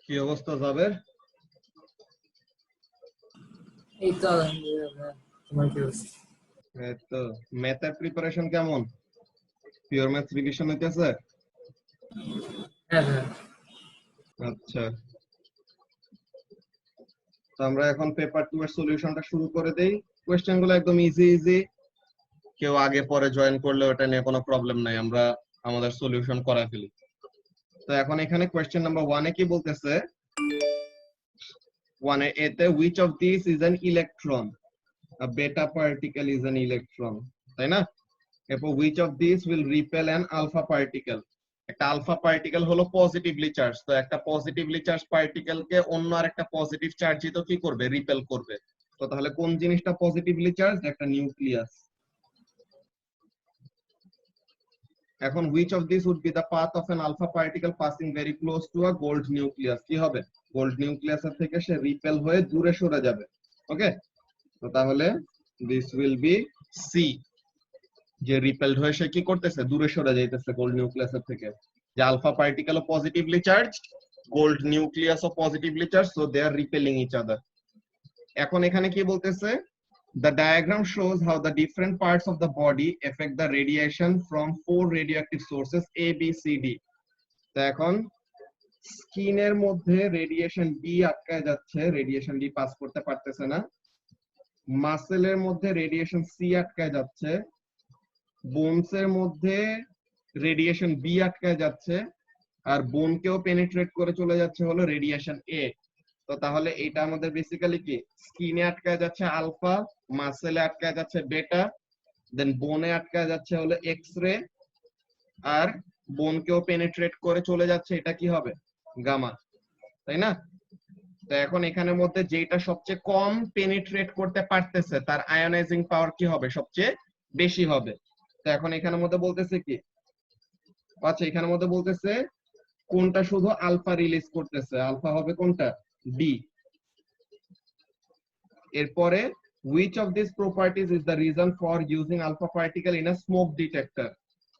কি অবস্থা যাবের? এই তো আলহামদুলিল্লাহ। তোমার কি অবস্থা? এই তো। ম্যাথের প্রিপারেশন কেমন? পিওর ম্যাথ রিভিশন হইতেছে? হ্যাঁ হ্যাঁ। আচ্ছা, তো আমরা এখন পেপার 2 এর সলিউশনটা শুরু করে দেই। কোশ্চেন গুলো একদম ইজি ইজি, কেউ আগে পরে জয়েন করলে ওটা নিয়ে কোনো প্রবলেম নাই, আমরা আমাদের সলিউশন করা ফেলি। তো এখন এখানে কোশ্চেন নাম্বার 1 এ কি বলতেছে? 1 এ এতে which of these is an electron? A beta particle is an electron, তাই না? এরপর which of these will repel an alpha particle? একটা আলফা পার্টিকেল হলো পজিটিভলি চার্জ, তো একটা পজিটিভলি চার্জ পার্টিকেলকে অন্য আরেকটা পজিটিভ চার্জিত কি করবে? রিপেল করবে। তো তাহলে কোন জিনিসটা পজিটিভলি চার্জ? একটা নিউক্লিয়াস। এখন which of these would be the path of an alpha particle passing very close to a gold nucleus? কি হবে? গোল্ড নিউক্লিয়াসের থেকে সে রিপেল হয়ে দূরে সরে যাবে। ওকে, তো তাহলে this will be C, যে রিপেলড হয়ে সে কি করতেছে? দূরে সরে যাইতেছে গোল্ড নিউক্লিয়াসের থেকে। যে আলফা পার্টিকেল ও পজিটিভলি চার্জ, গোল্ড নিউক্লিয়াস ও positively charge, so they are repelling each other. এখন এখানে কি বলতেছে? The diagram shows how the different parts of the body affect the radiation from 4 radioactive sources A, B, C, D. তো এখন স্কিনের মধ্যে radiation D আটকায় যাচ্ছে, রেডিয়েশন ডি পাস করতে পারতেছে না। মাসেলের মধ্যে রেডিয়েশন সি আটকায় যাচ্ছে, বোনসের মধ্যে রেডিয়েশন বি আটকায় যাচ্ছে, আর বোনকেও পেনিট্রেট করে চলে যাচ্ছে হলো রেডিয়েশন এ। তো তাহলে এটা আমাদের বেসিক্যালি কি? স্কিনে আটকায় যাচ্ছে আলফা, মাসেলে আটকায় যাচ্ছে বেটা, দেন বোনে আটকায় যাচ্ছে হলো এক্স রে, আর বোনকেও পেনিট্রেট করে চলে যাচ্ছে এটা কি হবে? গামা, তাই না? তো এখন এখানের মধ্যে যেটা সবচেয়ে কম পেনিট্রেট করতে পারতেছে তার আয়োনাইজিং পাওয়ার কি হবে? সবচেয়ে বেশি হবে। তো এখন এখানের মধ্যে বলতেছে কি? আচ্ছা, এখানের মধ্যে বলতেছে কোনটা শুধু আলফা রিলিজ করতেছে? আলফা হবে কোনটা? ডি। এরপরে which of these properties is the reason for using alpha particle in a smoke detector?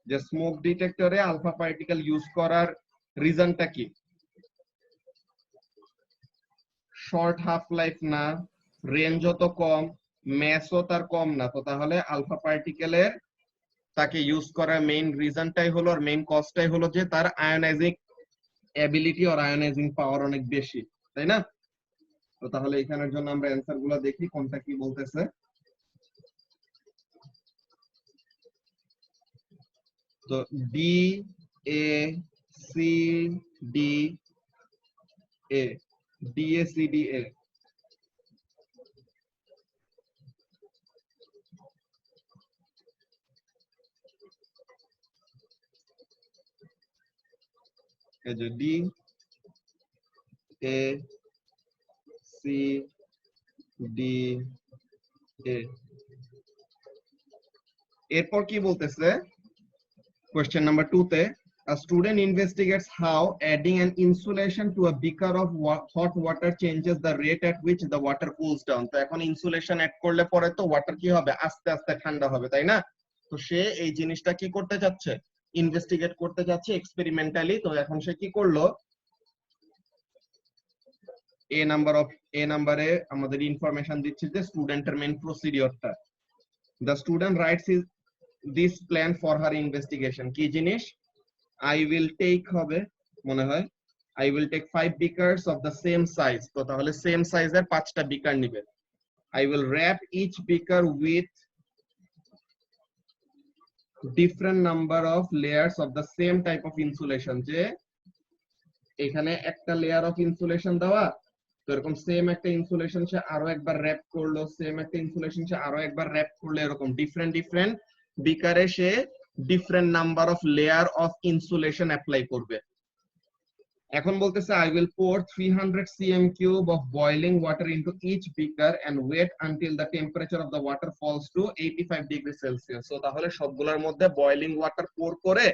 যে স্মোক ডিটেক্টরে আলফা পার্টিকেল ইউজ করার রিজনটা কি? শর্ট হাফ লাইফ না, রেঞ্জ তো কম, ম্যাসও তার কম না। তো তাহলে আলফা পার্টিকেলের তাকে ইউজ করার মেইন রিজনটাই হলো, আর মেইন কজটাই হলো যে তার আয়োনাইজিং অ্যাবিলিটি আর আয়োনাইজিং পাওয়ার অনেক বেশি, তাই না? তো তাহলে এখানের জন্য আমরা অ্যান্সার গুলো দেখি কোনটা কি বলতেছে। তো ডি, এ, সি, ডি, এ, ডি, এ, সি, ডি, এ। এই যে ডি, এ, সি, ডি, এ। এরপর কি বলতেছে কোয়েশ্চেন নাম্বার 2 তে? A student investigates how adding an insulation to a beaker of hot water changes the rate at which the water cools down. তো এখন insulation add করলে পরে তো ওয়াটার কি হবে? আস্তে আস্তে ঠান্ডা হবে, তাই না? তো সে এই জিনিসটা কি করতে যাচ্ছে? ইনভেস্টিগেট করতে যাচ্ছে এক্সপেরিমেন্টালি। তো এখন সে কি করলো? এ নাম্বারে আমাদের ইনফরমেশন দিচ্ছে যে স্টুডেন্টের main প্রসিডিওরটা। The student writes this plan for her investigation. কি জিনিস? I will take হবে মনে হয়, I will take 5 beakers of the same size. তো তাহলে সেম সাইজের 5টা বিকার নিবে। I will wrap each beaker with different number of layers of the same type of insulation. যে এখানে একটা লেয়ার অফ ইনসুলেশন দেওয়া, তো এরকম সেম একটা ইনসুলেশন সে আরো একবার র‍্যাপ করলো, সেম একটা ইনসুলেশন সে আরো একবার র‍্যাপ করলো, এরকম ডিফারেন্ট ডিফারেন্ট বিকারে সে different number of layer of insulation apply করবে। এখন বলতেছে I will pour 300 cm cube of boiling water into each beaker and wait until the temperature of the water falls to 85 degrees Celsius. So তাহলে সবগুলোর মধ্যে boiling water pour করে,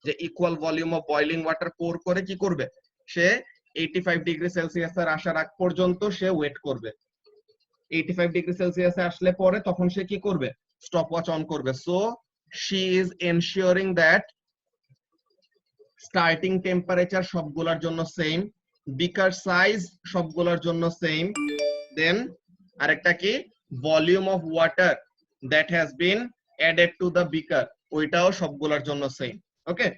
যে equal volume of boiling water pour করে কি করবে? সে 85 degree সেলসিয়াসের আসার আগ পর্যন্ত সে ওয়েট করবে। 85 ডিগ্রি সেলসিয়াসে আসলে পরে তখন সে কি করবে? স্টপ ওয়াচ অন করবে। So she is ensuring that starting temperature সবগুলোর জন্য সেম, বিকার সাইজ সবগুলোর জন্য সেম, দেন আরেকটা কি volume of water that has been added to the beaker, ওইটাও সবগুলোর জন্য সেম। ওকে,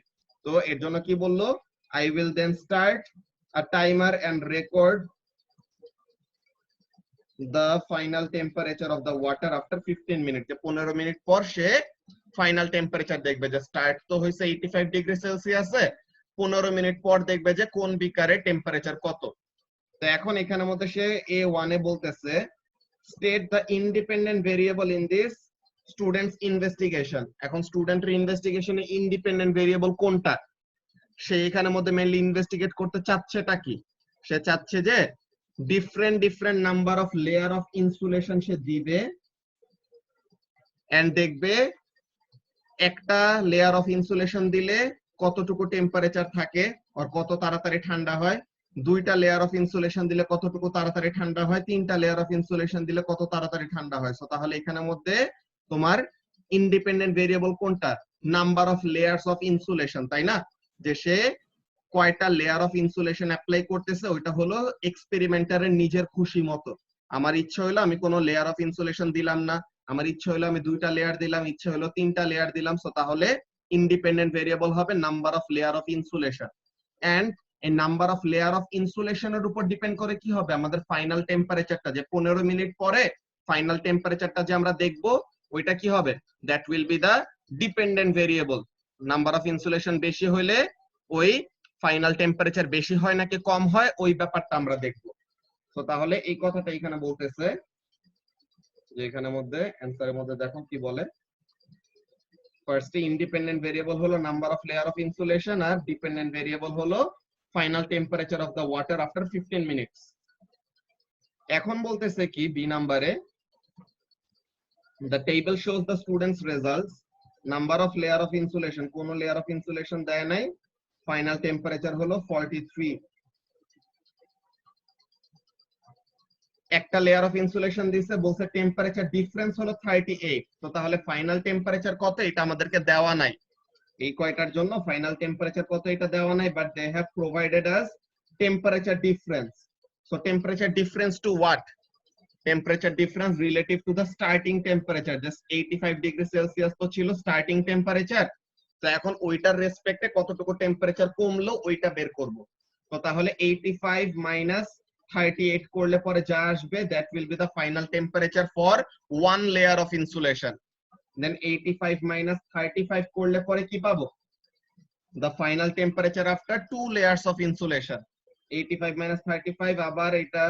তো এর জন্য কি বললো, I will then start a timer and record the final temperature of the water after 15 minutes, যে 15 মিনিট পর সে ফাইনাল টেম্পারেচার দেখবে, যে স্টার্ট তো হইছে 85 ডিগ্রি সেলসিয়াসে, 15 মিনিট পর দেখবে যে কোন বিকারে টেম্পারেচার কত। তো এখন এখানে মধ্যে সে A1 এ বলতেছে state the independent variable in this students investigation. এখন স্টুডেন্টের ইনভেস্টিগেশনে ইন্ডিপেন্ডেন্ট ভেরিয়েবল কোনটা, সে এখানে মধ্যে মেইনলি ইনভেস্টিগেট করতে চাচ্ছেটা কি, সে চাচ্ছে যে different number of layer of insulation সে দিবে এন্ড দেখবে একটা লেয়ার অফ ইনসুলেশন দিলে কতটুকু টেম্পারেচার থাকে আর কত তাড়াতাড়ি ঠান্ডা হয়, দুইটা লেয়ার অফ ইনসুলেশন দিলে কতটুকু তাড়াতাড়ি ঠান্ডা হয়, তিনটা লেয়ার অফ ইনসুলেশন দিলে কত তাড়াতাড়ি ঠান্ডা হয়। সো তাহলে এখানের মধ্যে তোমার ইন্ডিপেন্ডেন্ট ভেরিয়েবল কোনটা, number of layers of insulation, তাই না, যে সে কয়টা লেয়ার অফ ইনসুলেশন অ্যাপ্লাই করতেছে, ওইটা হলো এক্সপেরিমেন্টারের নিজের খুশি মতো। আমার ইচ্ছা হলো আমি কোনো লেয়ার অফ ইনসুলেশন দিলাম না, আমার ইচ্ছা হলো আমি দুইটা লেয়ার দিলাম, ইচ্ছা হলো তিনটা লেয়ার দিলাম। সো তাহলে ইন্ডিপেন্ডেন্ট ভেরিয়েবল হবে number of layer of insulation, and এই নাম্বার অফ লেয়ার অফ ইনসুলেশনের উপর ডিপেন্ড করে কি হবে আমাদের ফাইনাল টেম্পারেচারটা, যে 15 মিনিট পরে ফাইনাল টেম্পারেচারটা যে আমরা দেখব ওইটা কি হবে, that will be the dependent variable. Number of insulation বেশি হলে ওই ফাইনাল টেম্পারেচার বেশি হয় নাকি কম হয়, ওই ব্যাপারটা আমরা দেখব। তো তাহলে এই কথাটা এখানে বলতেছে, যে এখানের মধ্যে অ্যানসারের মধ্যে দেখো কি বলে, ফার্স্টে ইন্ডিপেন্ডেন্ট ভেরিয়েবল হলো number of layer of insulation, আর ডিপেন্ডেন্ট ভেরিয়েবল হলো final temperature of the water after 15 minutes. এখন বলতেছে কি বি নাম্বারে, the table shows the students results, number of layer of insulation, কোন লেয়ার অফ ইনসুলেশন দেয় নাই, ফাইনাল টেম্পারেচার হলো 43, একটা লেয়ার অফ ইনসুলেশন দিছে, বলছে টেম্পারেচার ডিফারেন্স হলো 38। তো তাহলে ফাইনাল টেম্পারেচার কত এটা আমাদেরকে দেওয়া নাই, এই কয়টার জন্য ফাইনাল টেম্পারেচার কত এটা দেওয়া নাই, but they have provided us temperature difference. So temperature difference to what, temperature difference relative to the starting temperature, just 85 degree Celsius তো ছিল স্টার্টিং টেম্পারেচার, তো এখন ওইটার রেসপেক্টে কতটুকু টেম্পারেচার কমলো ওইটা বের করব। তো তাহলে 85 মাইনাস 38 করলে পরে যা আসবে that will be the final temperature for one layer of insulation. Then 85 minus 35 করলে পরে কি পাবো, the final temperature after two layers of insulation. 85 minus 35 আবার এটা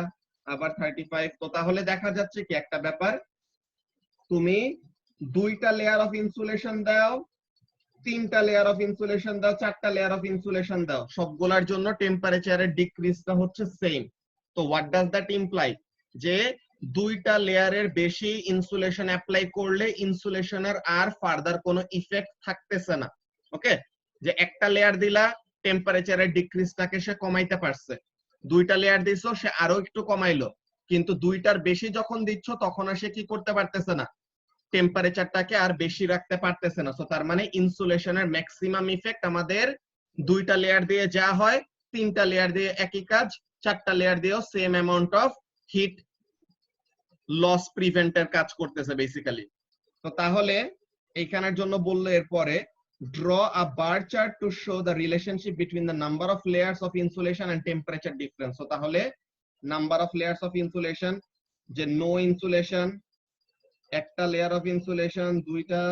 আবার 35। তো তাহলে দেখা যাচ্ছে কি একটা ব্যাপার, তুমি দুইটা লেয়ার অফ ইনসুলেশন দাও, তিনটা লেয়ার অফ ইনসুলেশন দাও, চারটা লেয়ার অফ ইনসুলেশন দাও, সবগুলোর জন্য টেম্পারেচারের ডিক্রিজটা হচ্ছে সেম। তো হোয়াট ডাজ দ্যাট ইমপ্লাই, যে দুইটা লেয়ারের বেশি ইনসুলেশন অ্যাপ্লাই করলে ইনসুলেশনের আর ফার্দার কোনো ইফেক্ট থাকতেছে না। ওকে, যে একটা লেয়ার দিলা টেম্পারেচারের ডিক্রিজটাকে সে কমাইতে পারছে, দুইটা লেয়ার দিছো সে আরো একটু কমাইলো, কিন্তু দুইটার বেশি যখন দিচ্ছ তখন আর সে কি করতে পারতেছে না, টেম্পারেচারটাকে আর বেশি রাখতে পারতেছে না। সো তার মানে ইনসুলেশনের ম্যাক্সিমাম ইফেক্ট আমাদের দুইটা লেয়ার দিয়ে যা হয়, তিনটা লেয়ার দিয়ে একই কাজ, চারটা লেয়ার দিয়েও same amount of heat loss প্রিভেন্টের কাজ করতেছে বেসিক্যালি। তো তাহলে এইখানের জন্য বললো এরপরে draw a bar chart to show the relationship between the number of layers of insulation and temperature difference. So তাহলে number of layers of insulation, যে no insulation, একটা লেয়ার অফ ইনসুলেশন, দুইটা,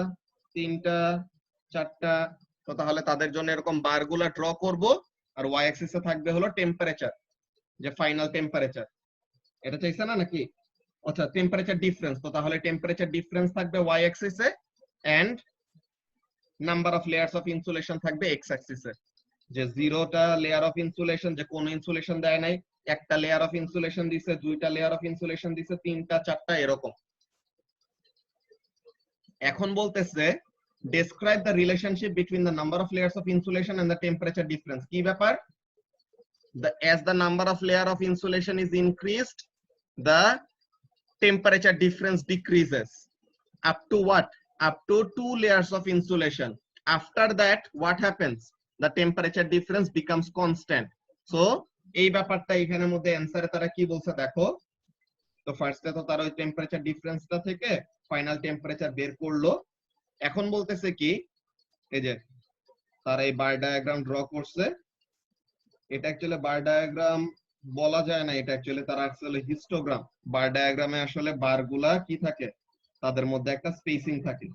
তিনটা, চারটা, তো তাহলে তাদের জন্য এরকম বারগুলা ড্র করব, আর ওয়াই অ্যাক্সিসে থাকবে হলো টেম্পারেচার, যে ফাইনাল টেম্পারেচার, এটা চাইছে না নাকি, আচ্ছা টেম্পারেচার ডিফারেন্স, তো তাহলে টেম্পারেচার ডিফারেন্স থাকবে ওয়াই অ্যাক্সিসে and number of layers of insulation থাকবে এক্স অ্যাক্সিসে, যে জিরোটা লেয়ার অফ ইনসুলেশন, যে কোনো ইনসুলেশন দেয় নাই, একটা লেয়ার অফ ইনসুলেশন দিছে, দুইটা লেয়ার অফ ইনসুলেশন দিছে, তিনটা, চারটা, এরকম। এখন বলতেছে describe the relationship between the number of layers of insulation and the temperature difference. কি ব্যাপার, as the number of layer of insulation is increased, the temperature difference decreases up to what, up to 2 layers of insulation. After that what happens, the temperature difference becomes constant. So এই ব্যাপারটা এখানের মধ্যে অ্যানসারে তারা কি বলছে দেখো। তো ফার্স্টে তো তারা ওই টেম্পারেচার ডিফারেন্সটা থেকে ফাইনাল টেম্পারেচার বের করলো। এখন বলতেছে কি, এই যে তারা এই বার ডায়াগ্রাম ড্র করছে। এটা অ্যাকচুয়ালি বার ডায়াগ্রাম বলা যায় না, এটা অ্যাকচুয়ালি তারা আসলে হিস্টোগ্রাম। বার ডায়াগ্রামে আসলে বারগুলা কি থাকে, তাদের মধ্যে একটা স্পেসিং থাকে।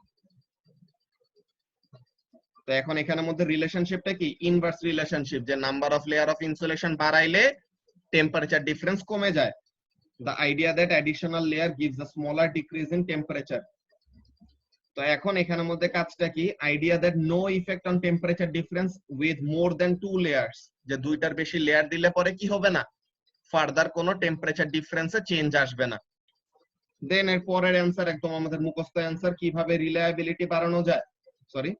তো এখন এখানের মধ্যে রিলেশনশিপটা কি, ইনভার্স রিলেশনশিপ, যে number of layer of insulation বাড়াইলে টেম্পারেচার ডিফারেন্স কমে যায়। The idea that additional layer gives a smaller decrease in temperature. তো এখন এখানের মধ্যে কাজটা কি, idea that no effect on temperature difference with more than 2 layers, যে দুইটার বেশি লেয়ার দিলে পরে কি হবে না, ফার্দার কোনো টেম্পারেচার ডিফারেন্সে চেঞ্জ আসবে না। দেন এর পরের অ্যানসার একদম আমাদের মুখস্থ অ্যানসার, কিভাবে রিলায়েবিলিটি বাড়ানো যায়, sorry,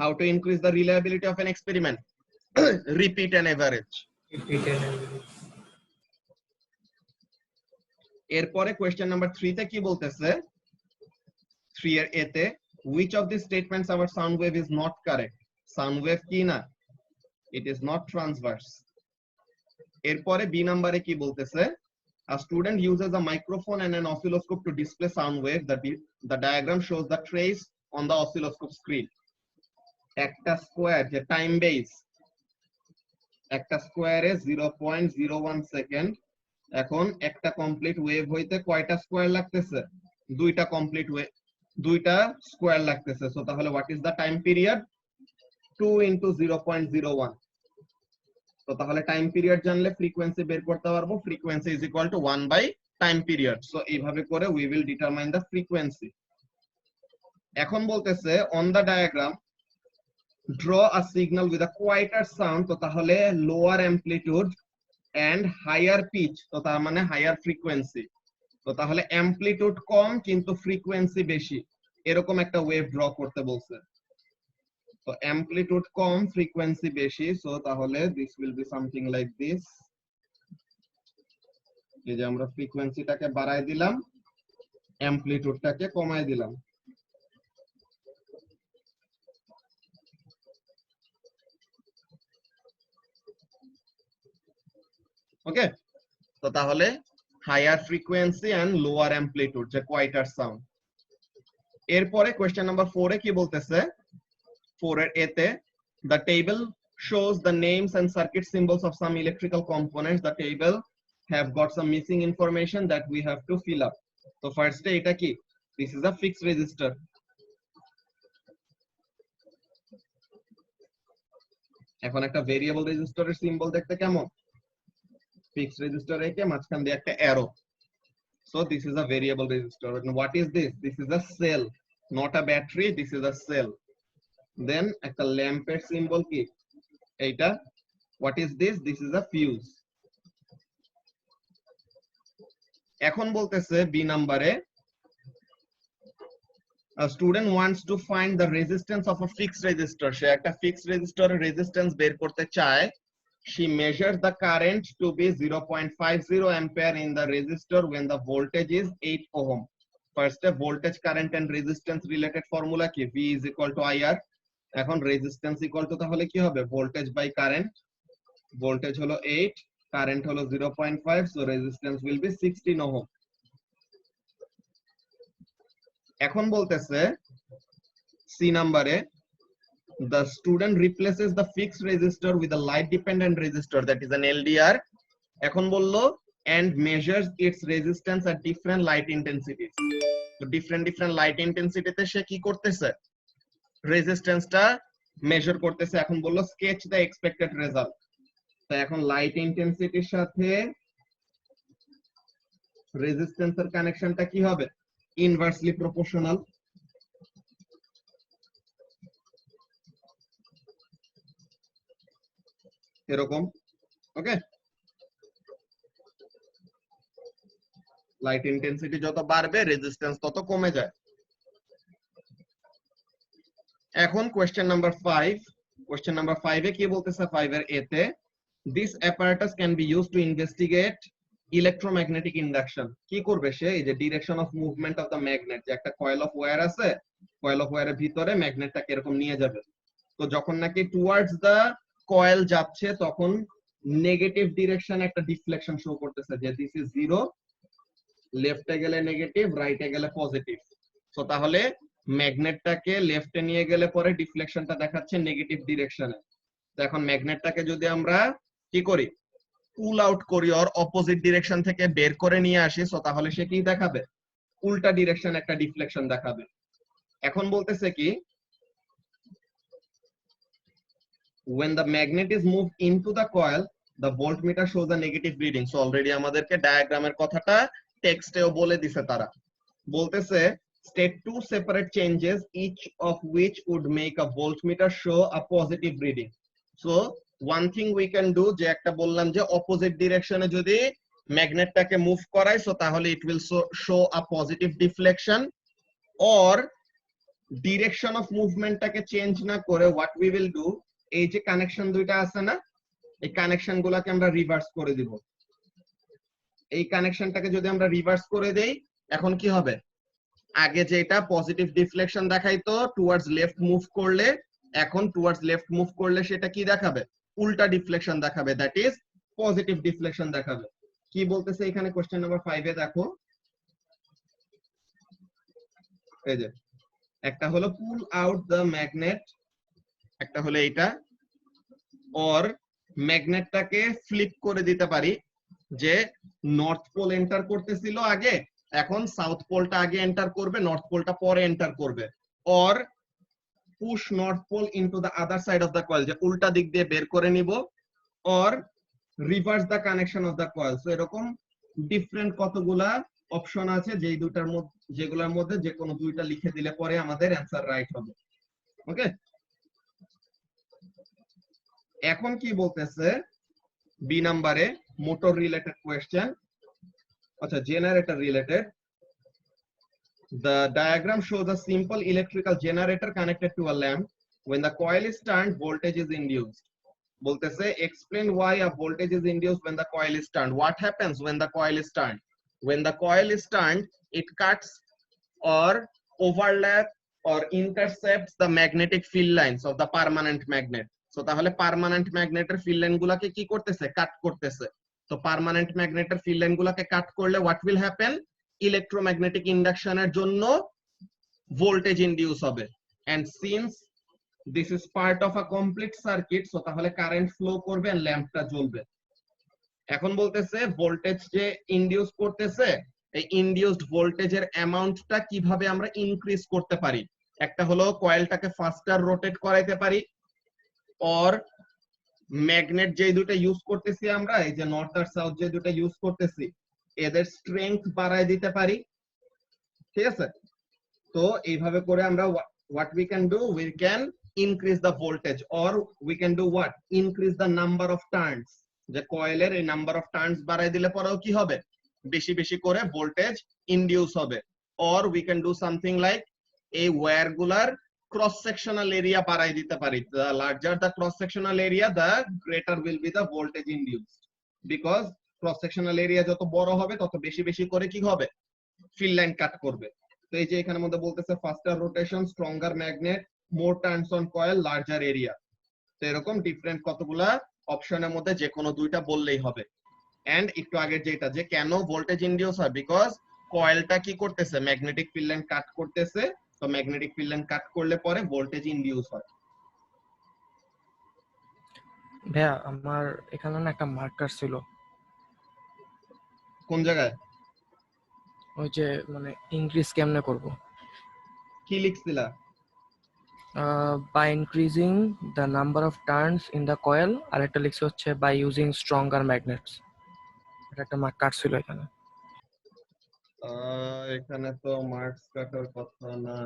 how to increase the reliability of an experiment. Repeat and average. এরপরে কোয়েশ্চেন নাম্বার 3 তে কি বলতেছে, 3 এর এ তে which of these statements our sound wave is not correct. Sound wave কি না, it is not transverse. এরপরে বি নাম্বারে কি বলতেছে, a student uses a microphone and an oscilloscope to display sound wave. The diagram shows the trace on the oscilloscope screen. একটা square যে time base, একটা স্কয়ারে 0.01 second. এখন একটা কমপ্লিট ওয়েভ হইতে কয়টা স্কয়ার লাগতেছে, দুইটা কমপ্লিট ওয়েভ, দুইটা স্কয়ার লাগতেছে। সো তাহলে what is the time period, 2 into 0.01। তো তাহলে টাইম পিরিয়ড জানলে ফ্রিকোয়েন্সি বের করতে পারবো, frequency is equal to 1 by time period. So এইভাবে করে we will determine the frequency. এখন বলতেছে on the diagram draw a signal with a quieter sound, তো তাহলে lower amplitude and higher pitch, তো তার মানে higher frequency। তো তাহলে amplitude কম কিন্তু frequency বেশি, এরকম একটা ওয়েভ ড্র করতে বলছে। তো amplitude কম frequency বেশি, সো তাহলে this will be something like this। এই যে আমরা ফ্রিকোয়েন্সিটাকে বাড়ায় দিলাম, amplitudeটাকে কমায় দিলাম। ওকে, তো তাহলে higher frequency and lower amplitude, যে কোয়াইটার সাউন্ড। এরপরে কোশ্চেন নাম্বার 4 এ কি বলতেছে, 4 এর এ তে the table shows the names and circuit symbols of some electrical components. The table have got some missing information that we have to fill up. তো ফার্স্টে এটা কি, this is a fixed resistor। এখন একটা ভেরিয়েবল রেজিস্টরের সিম্বল দেখতে কেমন, fixed resistor রেখে মাঝখান দিয়ে একটা arrow. So this is a variable resistor. And what is this? This is a cell, not a battery. This is a cell. Then একটা ল্যাম্পের symbol কি, এইটা। What is this? This is a fuse. এখন বলতেছে B নাম্বারে, a student wants to find the resistance of a fixed resistor. সে একটা fixed resistor resistance বের করতে চায়। She measures the current to be 0.50 ampere in the resistor when the voltage is 8 ohm. First, voltage, current and resistance related formula কি, V is equal to IR. এখন resistance equal to তাহলে কি হবে, voltage by current। voltage হলো 8, current হলো 0.5, so resistance will be 16 ohm। এখন বলতেছে C নাম্বারে, the student replaces the fixed resistor with a light dependent resistor, that is an LDR। এখন বললো and measures its resistance at different light intensities। তো different light intensity তে সে কি করতেছে, রেজিস্ট্যান্সটা measure করতেছে। এখন বললো sketch the expected result। তো এখন লাইট ইন্টেন্সিটির সাথে রেজিস্ট্যান্সের কানেকশনটা কি হবে, ইনভার্সলি প্রপোর্শনাল। এরকম, ওকে। লাইট ইন্টেন্সিটি যত বাড়বে রেজিস্ট্যান্স তত কমে যায়। এখন কোশ্চেন নাম্বার 5, কোশ্চেন নাম্বার 5 এ কি বলতেছে, 5 এর এ তে this apparatus can be used to investigate electromagnetic induction। কি করবে সে, এই যে direction of movement of the magnet, যে একটা কয়েল অফ ওয়্যার আছে, কয়েল অফ ওয়্যারের ভিতরে ম্যাগনেটটাকে এরকম নিয়ে যাবে। তো যখন নাকি টুয়ার্ডস দা কয়েল যাচ্ছে তখন নেগেটিভ ডিরেকশনে একটা ডিফ্লেকশন শো করতেছে যে দিস ইজ 0, লেফটে গেলে নেগেটিভ, রাইটে গেলে পজিটিভ। তো তাহলে ম্যাগনেটটাকে লেফটে নিয়ে গেলে পরে ডিফ্লেকশনটা দেখাচ্ছে নেগেটিভ ডিরেকশনে। তো এখন ম্যাগনেটটাকে যদি আমরা কি করি, পুল আউট করি ওর অপোজিট ডিরেকশন থেকে বের করে নিয়ে আসি, তো তাহলে সে কি দেখাবে, উল্টা ডিরেকশন একটা ডিফ্লেকশন দেখাবে। এখন বলতেছে কি, when the magnet is moved into the coil the voltmeter shows a negative reading. so already আমাদেরকে ডায়াগ্রামের কথাটা টেক্সটেও বলে দিছে তারা। বলতেছে state two separate changes each of which would make a voltmeter show a positive reading. so one thing we can do, যে একটা বললাম যে অপোজিট ডিরেকশনে যদি ম্যাগনেটটাকে মুভ করাই সো তাহলে it will show a positive deflection, or direction of মুভমেন্টটাকে চেঞ্জ না করে what we will do, এই যে কানেকশন দুইটা আছে না, এই কানেকশন গুলাকে আমরা রিভার্স করে দিব। এই কানেকশনটাকে যদি আমরা রিভার্স করে দেই এখন কি হবে, আগে যেটা পজিটিভ ডিফ্লেকশন দেখাইতো টুয়ার্ডস লেফট মুভ করলে, এখন টুয়ার্ডস লেফট মুভ করলে সেটা কি দেখাবে, উল্টা ডিফ্লেকশন দেখাবে, দ্যাট ইজ পজিটিভ ডিফ্লেকশন দেখাবে। কি বলতেছে এখানে কোশ্চেন নাম্বার 5 এ দেখো, এই যে একটা হলো পুল আউট দ্য ম্যাগনেট, একটা হলো এইটা, অর ম্যাগনেটটাকে ফ্লিপ করে দিতে পারি, যে নর্থ পোল এন্টার করতেছিল আগে, এখন সাউথ পোলটা আগে এন্টার করবে, নর্থ পোলটা পরে এন্টার করবে, or push north pole into the other side of the coil, যে উল্টা দিক দিয়ে বের করে নিব, or reverse the connection of the coil. So এরকম ডিফারেন্ট কতগুলা অপশন আছে, যেই দুইটার মধ্যে, যেগুলোর মধ্যে যে কোনো দুইটা লিখে দিলে পরে আমাদের অ্যানসার রাইট হবে। ওকে, এখন কি বলতেছে বি নাম্বারে, মোটর রিলেটেড কোয়েশ্চেন, আচ্ছা generator related. The diagram shows a simple electrical generator connected to a lamp. When the coil is turned, voltage is induced. বলতেছে explain why a voltage is induced when the coil is turned. What happens when the coil is turned? When the coil is turned, it cuts or overlap or intercepts the magnetic field lines of the permanent magnet. So তাহলে permanent ম্যাগনেটের field line গুলাকে কি করতেছে, কাট করতেছে। তো permanent ম্যাগনেটের field line গুলাকে কাট করলে what will happen, electromagnetic ইন্ডাকশনের জন্য voltage induce হবে, and since this is part of a complete circuit, so তাহলে কারেন্ট ফ্লো করবে and ল্যাম্পটা জ্বলবে। এখন বলতেছে ভোল্টেজ যে ইনডিউস করতেছে, এই ইনডিউসড ভোল্টেজের অ্যামাউন্টটা কিভাবে আমরা ইনক্রিজ করতে পারি। একটা হলো কয়েলটাকে ফাস্টার রোটেট করাইতে পারি, অর ম্যাগনেট যে দুটো ইউজ করতেছি আমরা, এই যে নর্থ আর সাউথ যে দুটো ইউজ করতেছি, এদের স্ট্রেংথ বাড়ায় দিতে পারি। ঠিক আছে, তো এইভাবে করে আমরা what we can do, we can increase the voltage, or we can do what, increase the number of turns, যে কয়েলের এই নাম্বার অফ টার্নস বাড়ায় দিলে পরেও কি হবে, বেশি বেশি করে ভোল্টেজ ইনডিউস হবে। or we can do something like এই ওয়্যার গুলার ক্রস সেকশনাল এরিয়া বাড়াই দিতে পারি, the larger the cross sectional area the greater will be the voltage induced, because cross sectional area যত বড় হবে তত বেশি বেশি করে কি হবে, ফিল্ড লাইন কাট করবে। তো এই যে এখানের মধ্যে বলতেছে ফাস্টার rotation, stronger magnet, more turns on coil, larger area. তো এরকম ডিফারেন্ট কতগুলা অপশনের মধ্যে যে কোনো দুইটা বললেই হবে। এন্ড একটু আগে যেটা, যে কেন ভোল্টেজ ইনডিউস হয়, বিকজ কয়েলটা কি করতেছে, ম্যাগনেটিক ফিল্ড লাইন কাট করতেছে, তো ম্যাগনেটিক ফিল্ড লাইন কাট করলে পরে ভোল্টেজ ইনডিউস হয়। ভাইয়া আমার এখানে না একটা মার্কার ছিল। কোন জায়গায়? ওই যে মানে ইনক্রিজ কেমনে করব, কি লিখছিলা? By increasing the number of turns in the coil, আর একটা লিখছে হচ্ছে বাই ইউজিং স্ট্রঙ্গার ম্যাগনেটস। এটা একটা মার্কার ছিল এখানে। এখানে তো মার্কস কাটার কথা না,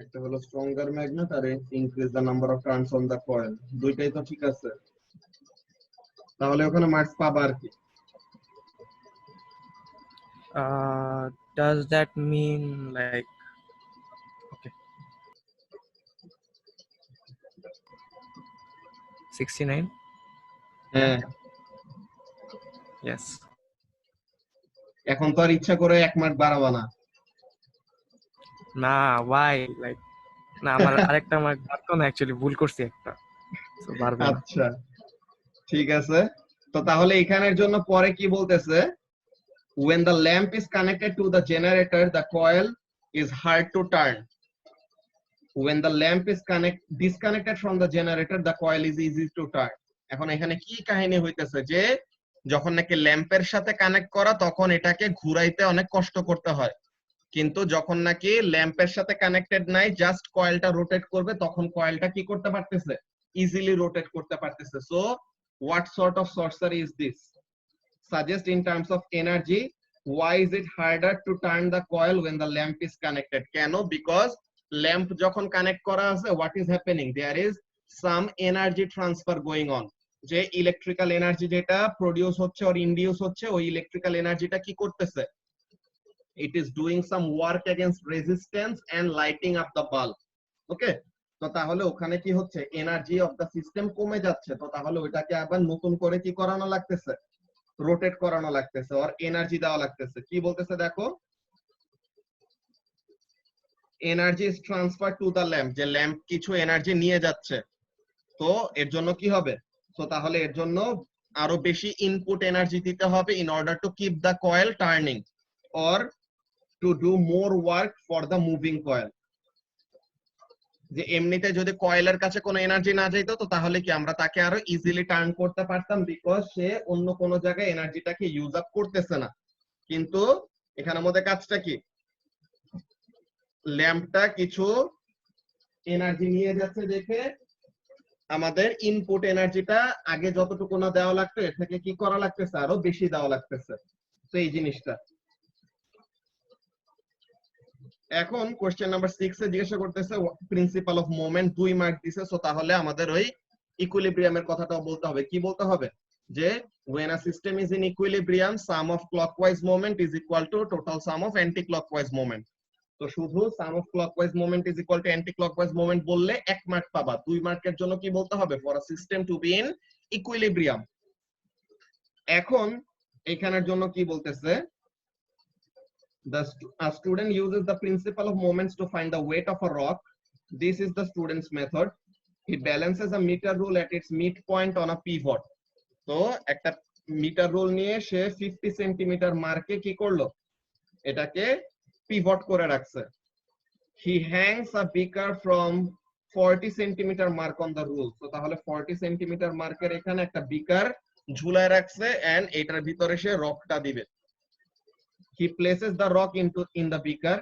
একটা হলো স্ট্রঙ্গার ম্যাগনেট আর increase the number of turns on the coil, দুইটাই তো ঠিক আছে, তাহলে ওখানে মার্কস পাবা আর কি। Does that mean like, okay, 69? হ্যাঁ, Yes. এখন তো আর ইচ্ছা করে 1 মার্ক বাড়াবা না। না ওয়াই লাইক না আমার আরেকটা মার্ক বাড়তো না, অ্যাকচুয়ালি ভুল করছি একটা, সো পারবে না। আচ্ছা ঠিক আছে, তো তাহলে এখানের জন্য পরে কি বলতেছে, when the lamp is connected to the generator the coil is hard to turn, when the lamp is disconnected from the generator the coil is easy to turn। এখন এখানে কি কাহিনী হইতেছে যে যখন নাকি ল্যাম্পের সাথে কানেক্ট করা তখন এটাকে ঘুরাইতে অনেক কষ্ট করতে হয়, কিন্তু যখন নাকি ল্যাম্পের সাথে কানেক্টেড নাই জাস্ট কয়েলটা রোটেট করবে তখন কয়েলটা কি করতে পারতেছে, ইজিলি রোটেট করতে পারতেছে। So what sort of sorcery is this, suggest in terms of energy why is it harder to turn the coil when the lamp is connected, কেন, because ল্যাম্প যখন কানেক্ট করা আছে what is happening, there is some energy transfer going on, যে electrical energy যেটা produce হচ্ছে or induce হচ্ছে ওই electrical এনার্জিটা কি করতেছে, it is doing some work against resistance and lighting up the bulb। ওকে, তো তাহলে ওখানে কি হচ্ছে, এনার্জি অফ দা সিস্টেম কমে যাচ্ছে, তো তাহলে ওইটাকে আবার নতুন করে কি করানো লাগতেছে, রোটেট করানো লাগতেছে আর এনার্জি দেওয়া লাগতেছে। কি বলতেছে দেখো, energy is transfer to the lamp, যে ল্যাম্প কিছু এনার্জি নিয়ে যাচ্ছে, তো এর জন্য কি হবে, তো তাহলে এর জন্য আরো বেশি ইনপুট এনার্জি দিতে হবে in order to keep the coil turning or to do more work for the moving coil. যে এমনিতে যদি কয়েলের কাছে কোনো এনার্জি না যাইতো তো তাহলে কি আমরা তাকে আরো ইজিলি টার্ন করতে পারতাম, বিকজ সে অন্য কোনো জায়গায় এনার্জিটাকে ইউজ আপ করতেছে না। কিন্তু এখানের মধ্যে কাজটা কি, ল্যাম্পটা কিছু এনার্জি নিয়ে যাচ্ছে দেখে আমাদের ইনপুট এনার্জিটা আগে যতটুকু না দেওয়া লাগতো এর থেকে কি করা লাগতেছে, আরো বেশি দেওয়া লাগতেছে। তো এই জিনিসটা এখন কোশ্চেন নাম্বার 6 এ জিজ্ঞাসা করতেছে প্রিন্সিপাল অফ মোমেন্ট, 2 মার্ক দিছে, সো তাহলে আমাদের ওই ইকুইলিব্রিয়ামের কথাটাও বলতে হবে। কি বলতে হবে, যে when a system is in equilibrium sum of clockwise moment is equal to total sum of anti-clockwise moment। তো শুধু sum of clockwise moment is equal to anti-clockwise moment বললে 1 মার্ক পাবা। 2 মার্কের জন্য কি বলতে হবে, for a system to be in equilibrium। এখন এখানের জন্য কি বলতেছে, a student uses the principle of moments to find the weight of a rock, this is the student's method, he balances a meter rule at its midpoint on a pivot। তো একটা metre rule নিয়ে সে 50 centimetre মার্কে কি করলো, এটাকে pivot করে রাখছে। he hangs a beaker from 40 centimetre mark on the rule, তো তাহলে 40 সেন্টিমিটার মার্কের এখানে একটা বিকার ঝুলায় রাখছে এন্ড এটার ভিতরে সে রকটা দিবে। he places the rock in the beaker,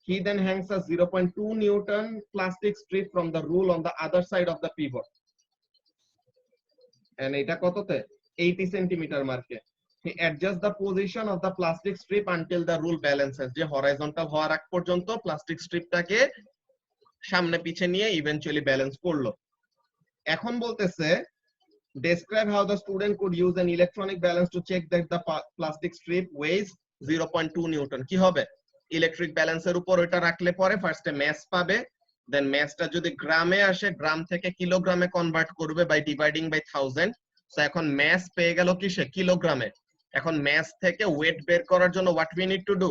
he then hangs a 0.2 Newton plastic strip from the rule on the other side of the pivot, and এটা কততে 80 সেন্টিমিটার মার্কে। he adjusts the position of the plastic strip until the rule balances, যে horizontal হওয়ার আগ পর্যন্ত plastic স্ট্রিপটাকে সামনে পিছে নিয়ে ইভেন্চুয়ালি ব্যালেন্স করলো। এখন বলতেছে describe how the student could use an electronic balance to check that the plastic strip weighs 0.2 Newton. কি হবে, ইলেকট্রিক ব্যালেন্সের উপর ওটা রাখলে পরে ফার্স্টে ম্যাস পাবে, দেন ম্যাসটা যদি গ্রামে আসে গ্রাম থেকে কিলোগ্রামে কনভার্ট করবে বাই ডিভাইডিং বাই 1000। সো এখন ম্যাস পেয়ে গেল কিসে, কিলোগ্রামে। এখন ম্যাস থেকে ওয়েট বের করার জন্য what we need to do,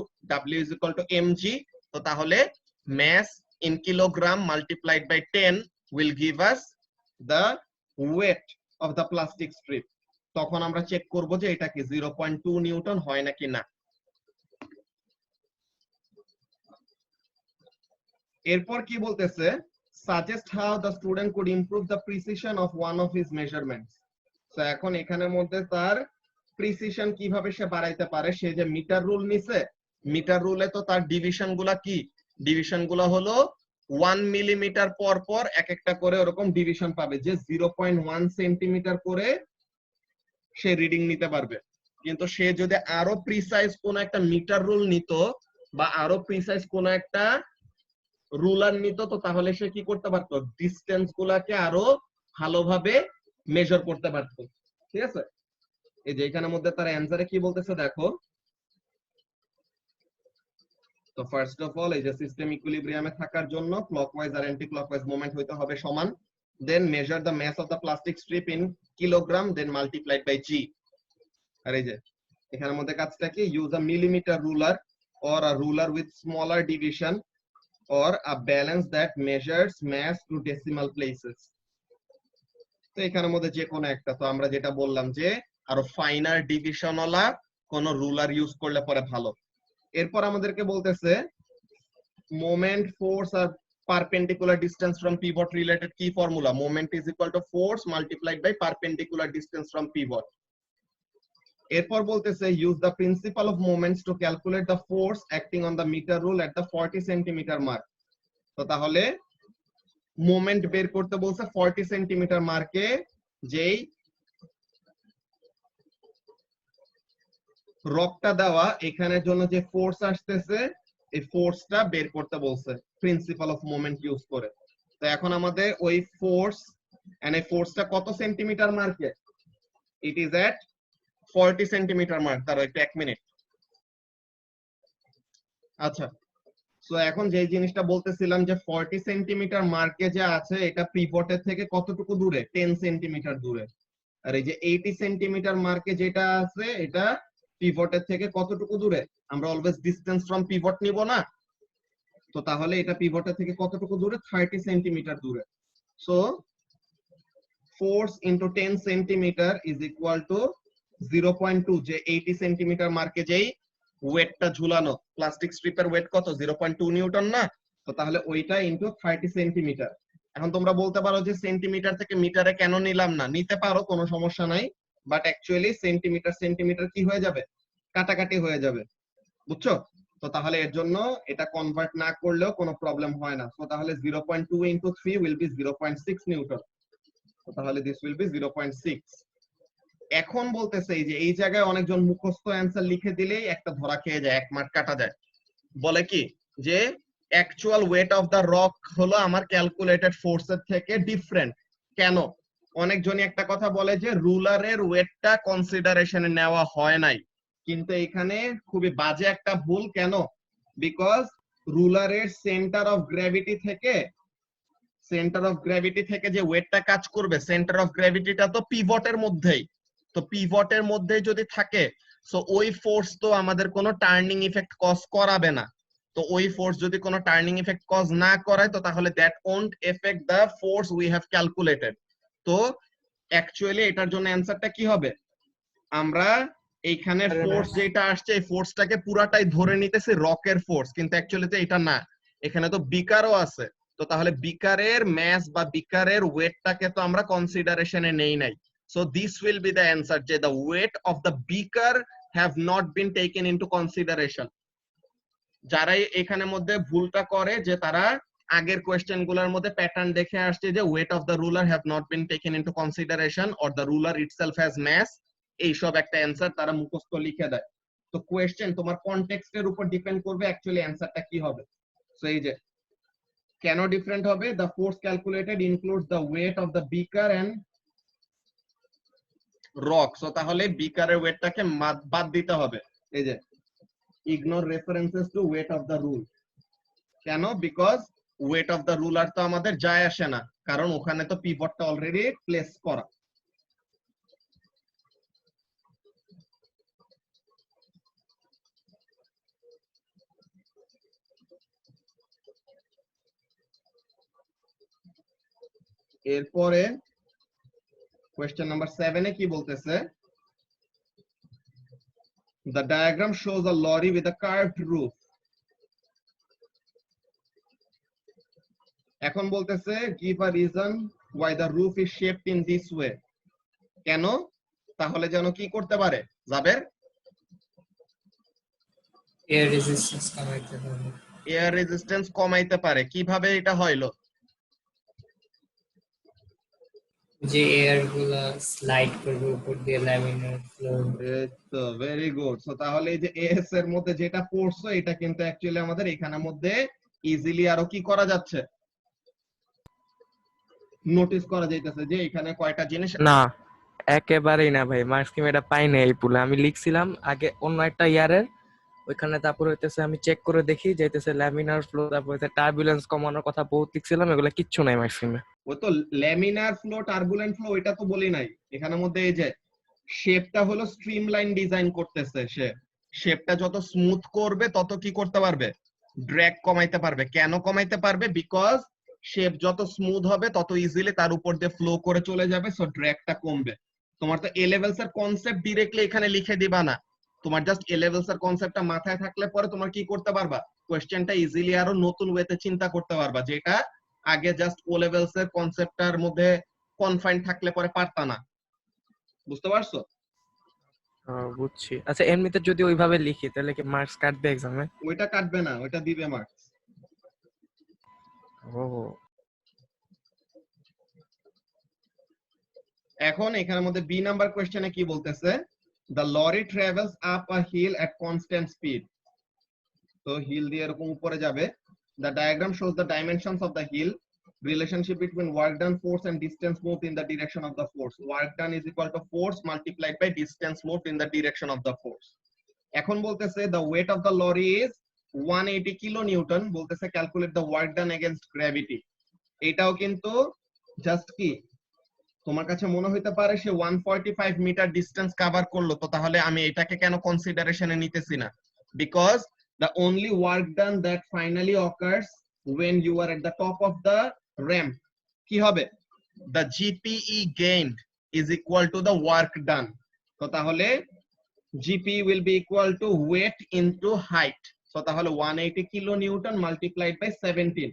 W is equal to mg। তো তাহলে mass in kilogram multiplied by 10 will give us the weight of the plastic strip। তখন আমরা চেক করব যে এটা কি 0.2 নিউটন হয় নাকি না। এরপর কি বলতেছে, suggest how the student could improve the precision of one of his measurements। তো এখন এখানের মধ্যে তার প্রিসিশন কিভাবে সে বাড়াইতে পারে। সে যে মিটার রুল নিছে, মিটার রুলে তো তার ডিভিশন গুলা কি, ডিভিশন গুলা হলো 1 মিলিমিটার পর পর এক একটা করে ওরকম ডিভিশন পাবে, যে 0.1 সেন্টিমিটার করে সে রিডিং নিতে পারবে। কিন্তু সে যদি আরো প্রিসাইজ কোন একটা মিটার রুল নিত বা আরো প্রিসাইজ কোন একটা রুলার নিত, তো তাহলে সে কি করতে পারতো, ডিসটেন্স গুলাকে আরো ভালোভাবে মেজার করতে পারতো। ঠিক আছে, এই যে এখানের মধ্যে তার অ্যানসারে কি বলতেছে দেখো। তো ফার্স্ট অফ অল এই যে সিস্টেম ইকুইলিব্রিয়ামে থাকার জন্য ক্লকওয়াইজ আর অ্যান্টি ক্লকওয়াইজ মোমেন্ট হইতে হবে সমান, then measure the mass of the plastic strip in kilogram, then multiplied by g. আর এই যে এখানের মধ্যে কাজটা কি, use a millimetre ruler or a ruler with smaller division or a balance that measures mass to decimal places. তো এখানের মধ্যে যে কোনো একটা, তো আমরা যেটা বললাম যে আরো ফাইনার ডিভিশনওয়ালা কোন রুলার ইউজ করলে পরে ভালো। এরপর আমাদেরকে বলতেছে moment, force or perpendicular distance from pivot related key formula. Moment is equal to force multiplied by perpendicular distance from pivot. এরপর বলতেছে use the principle of moments to calculate the force acting on the meter rule at the 40 centimeter mark. তো তাহলে moment বের করতে বলছে 40 centimetre মার্কে যেই রকটা দেওয়া এখানের জন্য যে ফোর্স আসতেছে এই ফোর্সটা বের করতে বলছে প্রিন্সিপাল অফ মোমেন্ট ইউজ করে। তো এখন আমাদের ওই ফোর্স এন্ড এই ফোর্সটা কত সেন্টিমিটার মার্কে, it is at 40 centimetre mark. তার একটু 1 মিনিট। আচ্ছা, সো এখন যে জিনিসটা বলতেছিলাম যে 40 সেন্টিমিটার মার্কে যে আছে এটা পিভটের থেকে কতটুকু দূরে, 10 সেন্টিমিটার দূরে। আর এই যে 80 সেন্টিমিটার মার্কে যেটা আছে এটা পিভটের থেকে কতটুকু দূরে, আমরা অলওয়েজ ডিসটেন্স ফ্রম পিভট নিব না, তো তাহলে এটা পিভটের থেকে কতটুকু দূরে, 30 সেন্টিমিটার দূরে। So force into 10 centimetre is equal two 0.2, যে 80 সেন্টিমিটার মার্কে যেই ওয়েটটা ঝুলানো প্লাস্টিক স্ট্রিপের ওয়েট কত, 0.2 নিউটন না, তো তাহলে ওইটা ইনটু 30 সেন্টিমিটার। এখন তোমরা বলতে পারো যে সেন্টিমিটার থেকে মিটারে কেন নিলাম না, নিতে পারো, কোনো সমস্যা নাই, বাট অ্যাকচুয়ালি সেন্টিমিটার সেন্টিমিটার কি হয়ে যাবে, কাটাকাটি হয়ে যাবে, বুঝছো? তো তাহলে এর জন্য এটা কনভার্ট না করলেও কোনো প্রবলেম হয় না। তো তাহলে 0.2 ইনটু 3 উইল বি 0.6 নিউটন। তো তাহলে দিস উইল বি 0.6। এখন বলতেছে এই যে এই জায়গায় অনেকজন মুখস্থ অ্যান্সার লিখে দিলেই একটা ধরা খেয়ে যায়, 1 মার্ক কাটা যায়। বলে কি যে actual weight of the rock হলো আমার ক্যালকুলেটেড ফোর্সের থেকে ডিফারেন্ট। কেন? অনেকজনই একটা কথা বলে যে রুলারের ওয়েটটা কনসিডারেশনে নেওয়া হয় নাই, কিন্তু এখানে খুবই বাজে একটা ভুল। কেন? বিকজ রুলারের সেন্টার অফ গ্র্যাভিটি থেকে যে ওয়েটটা কাজ করবে, সেন্টার অফ গ্র্যাভিটিটা তো পিভটের মধ্যেই, তো পিভটের মধ্যে যদি থাকে সো ওই ফোর্স তো আমাদের কোনো টার্নিং ইফেক্ট কজ করাবে না। তো ওই ফোর্স যদি কোনো টার্নিং ইফেক্ট কজ না করায় তো তাহলে that won't effect the force we have calculated. তো অ্যাকচুয়ালি এটার জন্য অ্যান্সারটা কি হবে, আমরা এইখানে ফোর্স যেটা আসছে এই ফোর্সটাকে পুরাটাই ধরে নিতেছি রকের ফোর্স, কিন্তু অ্যাকচুয়ালি তো এটা না, এখানে তো বিকারও আছে। তো তাহলে বিকারের ম্যাস বা বিকারের ওয়েটটাকে তো আমরা কনসিডারেশনে নেই নাই। So this will be the answer, যে the weight of the beaker have not been taken into consideration. যারাই এখানে মধ্যে ভুলটা করে যে তারা আগের কোয়েশ্চেন গুলোর মধ্যে প্যাটার্ন দেখে আসছে যে weight of the ruler have not been taken into consideration or the ruler itself has mass, এইসব একটা অ্যান্সার তারা মুখস্থ লিখে দেয়। তো কোয়েশ্চেন তোমার কনটেক্সটের উপর ডিপেন্ড করবে অ্যাকচুয়ালি অ্যান্সারটা কি হবে। সো এই যে কেন ডিফারেন্ট হবে, the force calculated includes the weight of the beaker and rock. So তাহলে বিকারের ওয়েটটাকে বাদ দিতে হবে। এই যে ignore references to weight of the rule. কেন? Because weight of the ruler তো আমাদের যায় আসে না, কারণ ওখানে তো পিভটটা অলরেডি প্লেস করা। এরপরে কোয়েশ্চেন নাম্বার 7 এ কি বলতেছে, the diagram shows a lorry with a curved roof. এখন বলতেছে give a reason why the roof is shaped in this way. কেন? তাহলে যেন কি করতে পারে জাবের, এয়ার রেজিস্ট্যান্স কমাইতে হবে। এয়ার রেজিস্ট্যান্স কমাইতে পারে। কিভাবে এটা হইলো? যে এয়ার গুলা স্লাইড করবে উপর দিয়ে ল্যামিনার ফ্লো। তো ভেরি গুড। সো তাহলে এই যে এস এর মধ্যে যেটা পড়ছো এটা কিন্তু অ্যাকচুয়ালি আমাদের এখানের মধ্যে ইজিলি আরো কি করা যাচ্ছে, নোটিস করা যাইতেছে যে এখানে কয়টা জিনিস। না, একেবারেই না ভাই, মার্কস স্কিম এটা পাই না এই পুলে। আমি লিখছিলাম আগে অন্য একটা ইয়ারের ওইখানে, তারপর হইতেছে আমি চেক করে দেখি যাইতেছে ল্যামিনার ফ্লো, তারপর হইতে টার্বুলেন্স কমানোর কথা বহুত লিখছিলাম, এগুলা কিচ্ছু নাই মার্কস স্কিমে। ওই তো ল্যামিনার ফ্লো টার্বুলেন্ট ফ্লো এটা তো বলি নাই, এখানের মধ্যে এই যে শেপটা হলো স্ট্রিমলাইন ডিজাইন করতেছে, সে শেপটা যত স্মুথ করবে তত কি করতে পারবে, ড্র্যাগ কমাইতে পারবে। কেন কমাইতে পারবে? বিকজ শেপ যত স্মুথ হবে তত ইজিলি তার উপর দিয়ে ফ্লো করে চলে যাবে, সো ড্র্যাগটা কমবে। তোমার তো এ লেভেলস এর কনসেপ্ট ডিরেক্টলি এখানে লিখে দিবা না, তোমার জাস্ট এ লেভেলস এর কনসেপ্টটা মাথায় থাকলে পরে তোমার কি করতে পারবা, কোশ্চেনটা ইজিলি আরো নতুন ওয়েতে চিন্তা করতে পারবা, যেটা আগে জাস্ট ও লেভেলস এর কনসেপ্টটার মধ্যে কনফাইন থাকলে পরে পারতা না। বুঝতে পারছো? বুঝছি। আচ্ছা এমনিতে যদি ওইভাবে লিখি তাহলে কি মার্কস কাটবে এক্সামে? ওইটা কাটবে না, ওইটা দিবে মার্কস। ও এখন এখানের মধ্যে বি নাম্বার কোশ্চেনে কি বলতেছে, the lorry travels up a hill at constant speed. তো হিল দিয়ে এরকম উপরে যাবে। The diagram shows the dimensions of the hill, relationship between work done, force and distance moved in the direction of the force. Work done is equal to force multiplied by distance moved in the direction of the force. এখন বলতেছে the weight of the lorry is 180 kilo newton, বলতেছে calculate the work done against gravity. এটাও কিন্তু just কি তোমার কাছে মনে হইতে পারে সে 145 মিটার ডিস্টেন্স কভার করলো, তো তাহলে আমি এটাকে কেন কনসিডারেশনে নিতেছি না? Because the only work done that finally occurs when you are at the top of the ramp কি হবে, the GPE gained is equal to the work done। তো তাহলে GPE will be equal to weight into height, so তাহলে 180 kilo Newton multiplied by 17।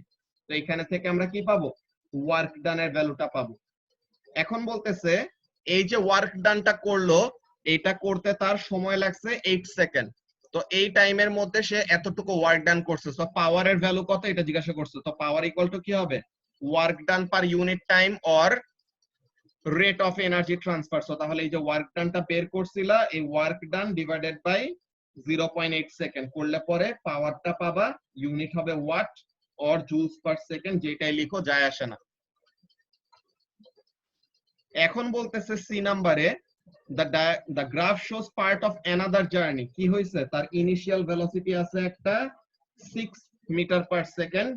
তো এখানে থেকে আমরা কি পাবো, ওয়ার্ক ডান এর ভ্যালুটা পাবো। এখন বলতেছে এই যে ওয়ার্ক ডানটা করলো, এটা করতে তার সময় লাগছে 8 সেকেন্ড। তো এই টাইমের মধ্যে সে এতটুকু ওয়ার্ক ডান করছে, সো পাওয়ারের ভ্যালু কত এটা জিজ্ঞাসা করছে। তো পাওয়ার ইকুয়াল টু কি হবে, work done per unit time or rate of energy transfer. So তাহলে এই যে ওয়ার্ক ডানটা বের করছিলা, এই work done divided by 0.8 second করলে পরে পাওয়ারটা পাবা, ইউনিট হবে watt or joules per second, যেটাই লিখো যায় আসে না। এখন বলতেছে সি নাম্বারে the graph shows part of another journey। কি হইছে, তার ইনিশিয়াল ভেলোসিটি আছে একটা 6 মিটার পার সেকেন্ড।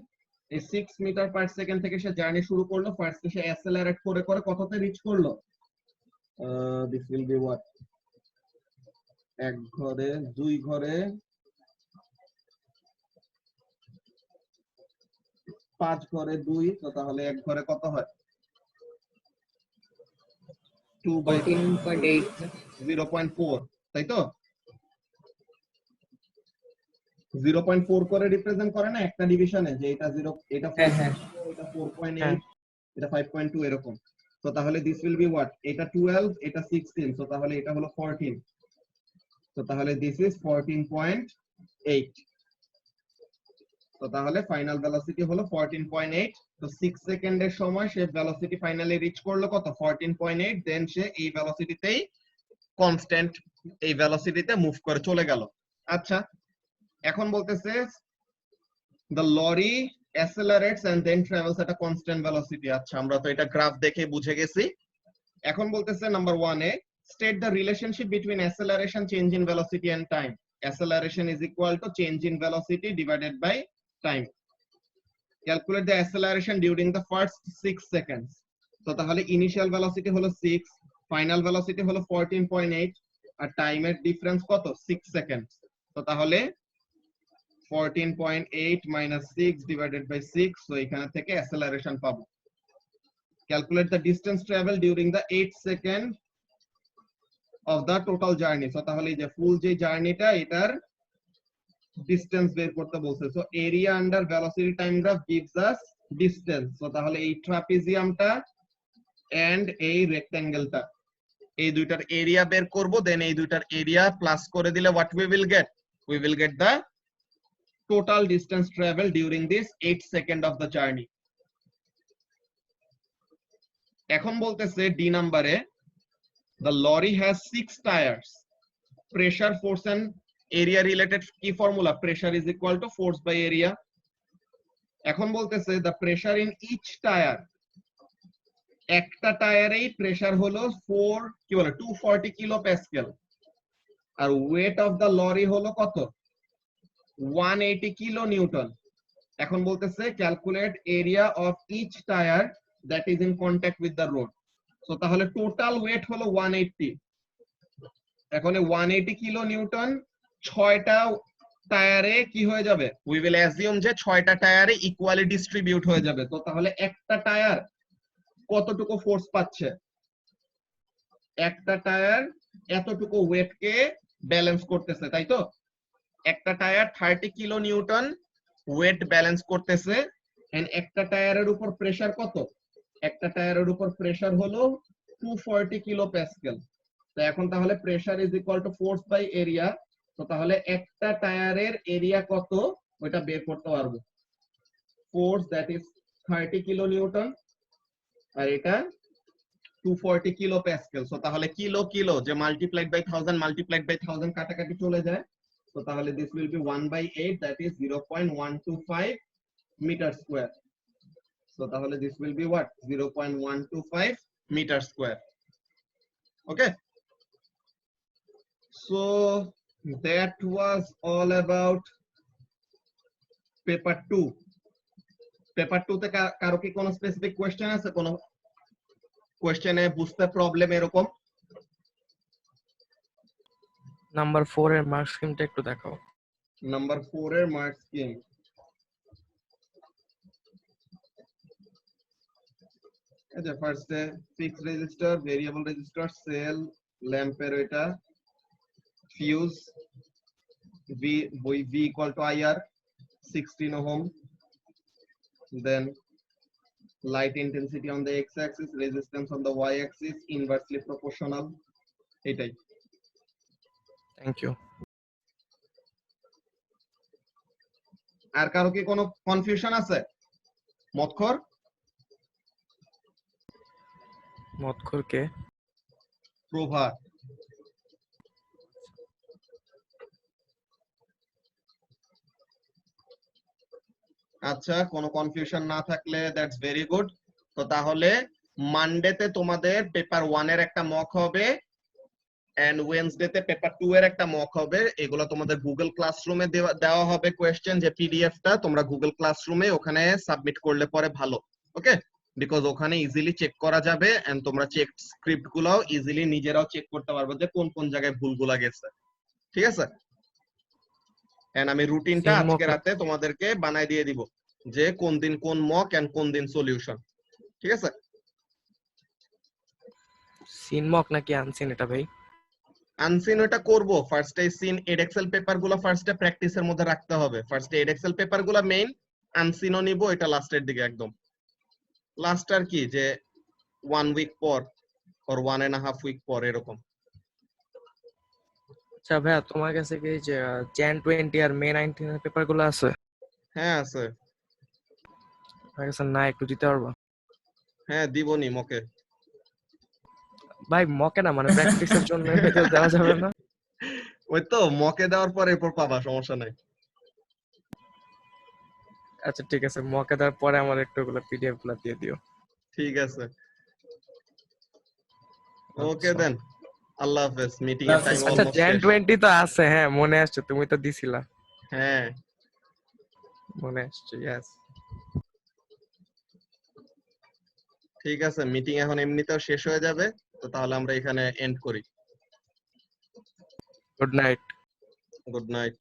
এই 6 মিটার পার সেকেন্ড থেকে সে জার্নি শুরু করলো, ফার্স্টে সে অ্যাসেলারেট করে করে কততে রিচ করলো, দিস উইল বি হোয়াট, এক ঘরে 2 ঘরে 5 ঘরে 2, তো তাহলে এক ঘরে কত হয়, 14.8 0.4, তাই তো? 0.4 করে রিপ্রেজেন্ট করে না একটা ডিভিশনে, যে এটা 0, এটা 4, হ্যাঁ। এটা 4.8, এটা 5.2 এরকম। তো তাহলে দিস উইল বি হোয়াট, এটা 12, এটা 16, তো তাহলে এটা হলো 14। তো তাহলে দিস ইজ 14.8। তো তাহলে ফাইনাল ভেলোসিটি হলো 14.8। তো 6 সেকেন্ডের সময় সে ভেলোসিটি ফাইনালি রিচ করলো কত, 14.8। দেন সে এই ভেলোসিটিতেই কনস্ট্যান্ট এই ভেলোসিটিতে মুভ করে চলে গেল। আচ্ছা এখন বলতেছে the lorry accelerates and then travels at a constant velocity। আচ্ছা আমরা তো এটা গ্রাফ দেখে বুঝে গেছি। এখন বলতেছে number 1 A state the relationship between acceleration, change in velocity and time। acceleration is equal to change in velocity divided by time। calculate the acceleration during the first 6 seconds। তো তাহলে ইনিশিয়াল ভেলোসিটি হলো 6, final velocity হলো 14.8, আর টাইমের difference কত, 6 second. তো তাহলে 14.8 minus 6 divided by 6, so এখানে থেকে acceleration পাবো। Calculate the distance travel during the 8 second of the total journey। so তাহলে এই যে ফুল যে জার্নিটা এটার ডিসটেন্স বের করতে বলছে। so area under velocity time graph gives us distance। so তাহলে এই ট্রাপিজিয়ামটা এন্ড এই রেক্ট্যাঙ্গেলটা, এই দুইটার এরিয়া বের করব, দেন এই দুইটার এরিয়া প্লাস করে দিলে what we will get, we will get the total distance travel during this 8 second of the journey। এখন বলতেছে ডি নাম্বারে the lorry has 6 tires, pressure, force and area related কি formula, pressure is equal to force by area। এখন বলতেছে the pressure in each tire, একটা টায়ারেই pressure হলো 240 kilo pascal, আর weight of the lorry হলো কত, 180 কিলো নিউটন। এখন বলতেছে calculate area of each tyre that is in contact with the road. So তাহলে টোটাল ওয়েট হলো 180। এখন 180 কিলো নিউটন 6টা টায়ারে কি হয়ে যাবে, উই উইল অ্যাজিউম যে 6টা টায়ারে ইকুয়ালি ডিস্ট্রিবিউট হয়ে যাবে। তো তাহলে একটা টায়ার কতটুকু ফোর্স পাচ্ছে, একটা টায়ার এতটুকু ওয়েট কে ব্যালেন্স করতেছে, তাই তো? একটা tyre 30 kilo Newton wait balance করতেছে, এন্ড একটা টায়ারের উপর প্রেসার কত, একটা টায়ারের উপর প্রেসার হলো 240 কিলো প্যাসকেল। তো এখন তাহলে pressure is equal to force by area. তো তাহলে একটা টায়ারের এরিয়া কত ওটা বের করতে পারবো। Force that is 30 kilo newton আর এটা 240 কিলো প্যাসকেল। সো তাহলে কিলো কিলো যে মাল্টিপ্লাইড বাই 1000 কাটাকাটি চলে যায়। তো তাহলে this will be 1/8 that is 0.125 metre square. So তাহলে this will be what, 0.125 metre square. Okay, so that was all about paper 2. Paper 2 তে কারো কি কোনো স্পেসিফিক কোশ্চেন আছে, কোনো কোশ্চেনে বুঝতে প্রবলেম এরকম? নাম্বার 4 এর মার্ক স্কিমটা একটু দেখাও। নাম্বার 4 এর মার্ক স্কিম, এই যে ফার্স্টে fixed resistor, variable resistor, cell, ল্যাম্পের এটা, fuse, V equal to IR 16 ohm, then light intensity on the x axis, resistance on the y axis, inversely proportional, এটাই। Thank you. আর কারো কি কোনো কনফিউশন আছে? মতখর? মতখর কে? প্রভা। আচ্ছা, কোনো কনফিউশন না থাকলে দ্যাটস ভেরি গুড। তো তাহলে মানডেতে তোমাদের পেপার 1 এর একটা মক হবে এন্ড ওয়েডনেসডেতে পেপার 2 এর একটা মক হবে। এগুলো তোমাদের গুগল ক্লাসরুমে দেওয়া হবে কোশ্চেন, যে পিডিএফটা তোমরা গুগল ক্লাসরুমে ওখানে সাবমিট করলে পরে ভালো। ওকে, বিকজ ওখানে ইজিলি চেক করা যাবে এন্ড তোমরা চেক স্ক্রিপ্ট গুলাও ইজিলি নিজেরাও চেক করতে পারবে যে কোন কোন জায়গায় ভুলগুলা গেছে। ঠিক আছে, এন্ড আমি রুটিনটা সিন মক, আজকে রাতে তোমাদেরকে বানাই দিয়ে দিব যে কোন দিন কোন মক এন্ড কোন দিন সলিউশন। ঠিক আছে, সিন মক নাকি আনসিন এটা ভাই? আনসিন ওটা করব। ফার্স্টে সিন এড এক্সেল পেপার গুলো ফার্স্টে প্র্যাকটিসের মধ্যে রাখতে হবে। ফার্স্টে এড এক্সেল পেপার গুলো মেইন, আনসিনও নিব এটা লাস্টের দিকে, একদম লাস্ট আর কি, যে 1 উইক পর অর 1.5 উইক পর এরকম। আচ্ছা ভাইয়া, তোমার কাছে কি যে জ্যান 20 আর মে 19 এর পেপার গুলো আছে? হ্যাঁ আছে। আমার কাছে না, একটু দিতে পারবো? হ্যাঁ দিবনি মকে। ভাই মকে না, মানে প্র্যাকটিসের জন্য এটা দেওয়া যাবে না? ওই তো মকে দেওয়ার পর এরপর পাবা, সমস্যা নাই। আচ্ছা ঠিক আছে, মকে দেওয়ার পরে আমার একটু ওগুলো পিডিএফ গুলো দিয়ে দিও। ঠিক আছে, ওকে আচ্ছা দেন, আল্লাহ হাফেজ। মিটিং এর টাইম আচ্ছা, আচ্ছা, অলমোস্ট জ্যান শেষ। 20 তো আছে, হ্যাঁ মনে আসছে, তুমি তো দিছিলা। হ্যাঁ মনে আসছে, ইয়েস। ঠিক আছে, মিটিং এখন এমনিতেও শেষ হয়ে যাবে, তো তাহলে আমরা এখানে এন্ড করি। Good night. Good night.